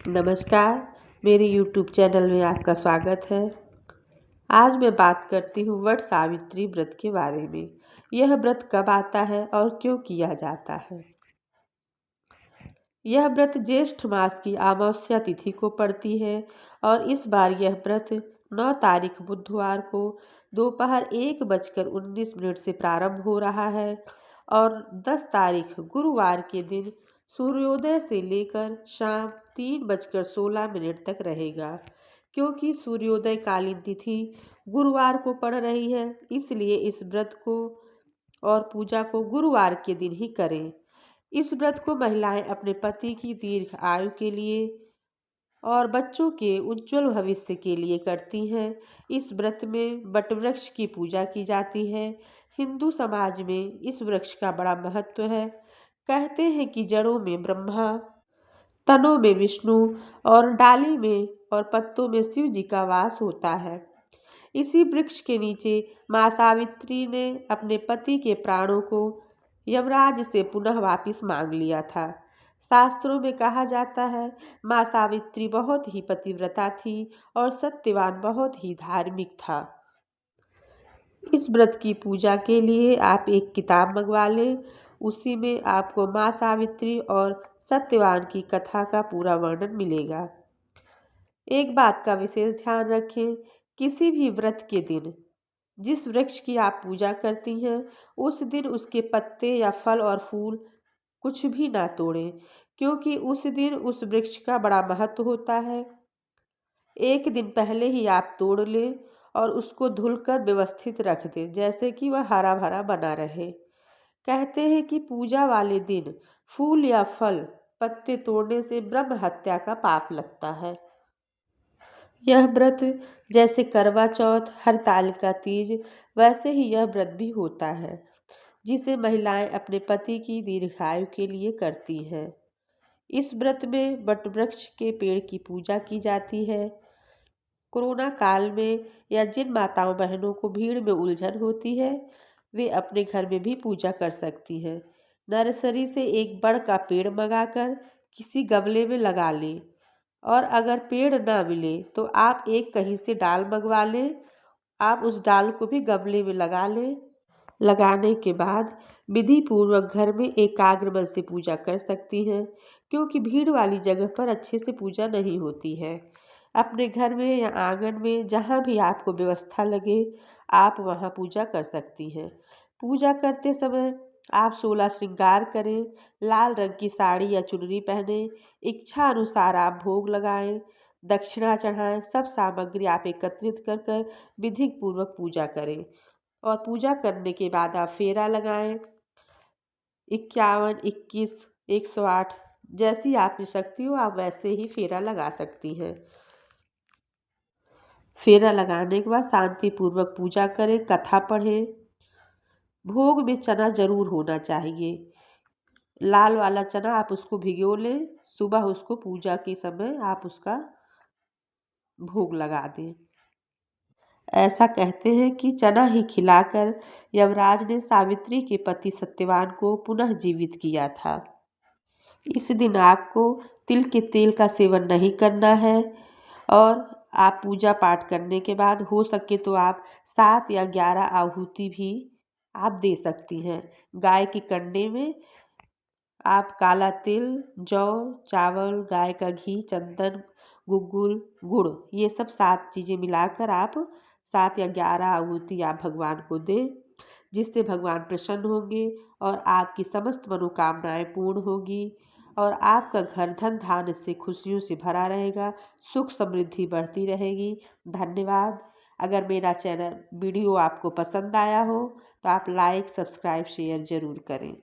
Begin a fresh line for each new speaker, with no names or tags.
नमस्कार, मेरे YouTube channel में आपका स्वागत है। आज मैं बात करती हूँ वट सावित्री व्रत के बारे में। यह व्रत कब आता है और क्यों किया जाता है? यह व्रत ज्येष्ठ मास की अमावस्या तिथि को पड़ती है और इस बार यह व्रत 9 तारीख बुधवार को दोपहर 1:19 से प्रारंभ हो रहा है और 10 तारीख गुरुवार के दिन सूर्योदय से लेकर शाम 3:16 तक रहेगा। क्योंकि सूर्योदय कालीन तिथि गुरुवार को पड़ रही है, इसलिए इस व्रत को और पूजा को गुरुवार के दिन ही करें। इस व्रत को महिलाएं अपने पति की दीर्घ आयु के लिए और बच्चों के उज्जवल भविष्य के लिए करती हैं। इस व्रत में वटवृक्ष की पूजा की जाती है। हिंदू समाज में इस वृक्ष का बड़ा महत्व है। कहते हैं कि जड़ों में ब्रह्मा, तनों में विष्णु और डाली में और पत्तों में शिव जी का वास होता है। इसी वृक्ष के नीचे माँ सावित्री ने अपने पति के प्राणों को यमराज से पुनः वापस मांग लिया था। शास्त्रों में कहा जाता है माँ सावित्री बहुत ही पतिव्रता थी और सत्यवान बहुत ही धार्मिक था। इस व्रत की पूजा के लिए आप एक किताब मंगवा लें। उसी में आपको माँ सावित्री और सत्यवान की कथा का पूरा वर्णन मिलेगा। एक बात का विशेष ध्यान रखें, किसी भी व्रत के दिन जिस वृक्ष की आप पूजा करती हैं उस दिन उसके पत्ते या फल और फूल कुछ भी ना तोड़ें, क्योंकि उस दिन उस वृक्ष का बड़ा महत्व होता है। एक दिन पहले ही आप तोड़ लें और उसको धुलकर व्यवस्थित रख दें, जैसे कि वह हरा भरा बना रहे। कहते हैं कि पूजा वाले दिन फूल या फल पत्ते तोड़ने से ब्रह्म हत्या का पाप लगता है। यह व्रत जैसे करवा चौथ, हरतालिका तीज, वैसे ही यह व्रत भी होता है, जिसे महिलाएं अपने पति की दीर्घायु के लिए करती हैं। इस व्रत में वटवृक्ष के पेड़ की पूजा की जाती है। कोरोना काल में या जिन माताओं बहनों को भीड़ में उलझन होती है, वे अपने घर में भी पूजा कर सकती हैं। नर्सरी से एक बड़ का पेड़ मंगाकर किसी गमले में लगा लें और अगर पेड़ ना मिले तो आप एक कहीं से डाल मंगवा लें। आप उस डाल को भी गमले में लगा लें। लगाने के बाद विधि पूर्वक घर में एकाग्र मन से पूजा कर सकती हैं, क्योंकि भीड़ वाली जगह पर अच्छे से पूजा नहीं होती है। अपने घर में या आंगन में जहाँ भी आपको व्यवस्था लगे आप वहाँ पूजा कर सकती हैं। पूजा करते समय आप 16 श्रृंगार करें, लाल रंग की साड़ी या चुनरी पहने, इच्छा अनुसार आप भोग लगाएं, दक्षिणा चढ़ाएं। सब सामग्री आप एकत्रित कर कर विधि पूर्वक पूजा करें और पूजा करने के बाद आप फेरा लगाएं। 51, 21, 108 जैसी आपकी शक्ति हो आप वैसे ही फेरा लगा सकती हैं। फेरा लगाने के बाद शांति पूर्वक पूजा करें, कथा पढ़ें। भोग में चना जरूर होना चाहिए। लाल वाला चना आप उसको भिगो लें, सुबह उसको पूजा के समय आप उसका भोग लगा दें। ऐसा कहते हैं कि चना ही खिलाकर यमराज ने सावित्री के पति सत्यवान को पुनः जीवित किया था। इस दिन आपको तिल के तेल का सेवन नहीं करना है और आप पूजा पाठ करने के बाद हो सके तो आप 7 या 11 आहुति भी आप दे सकती हैं। गाय के कंडे में आप काला तिल, जौ, चावल, गाय का घी, चंदन, गुग्गुल, गुड़, ये सब 7 चीज़ें मिलाकर आप 7 या 11 आहुति आप भगवान को दें, जिससे भगवान प्रसन्न होंगे और आपकी समस्त मनोकामनाएं पूर्ण होगी और आपका घर धन धान्य से खुशियों से भरा रहेगा, सुख समृद्धि बढ़ती रहेगी। धन्यवाद। अगर मेरा वीडियो आपको पसंद आया हो तो आप लाइक, सब्सक्राइब, शेयर ज़रूर करें।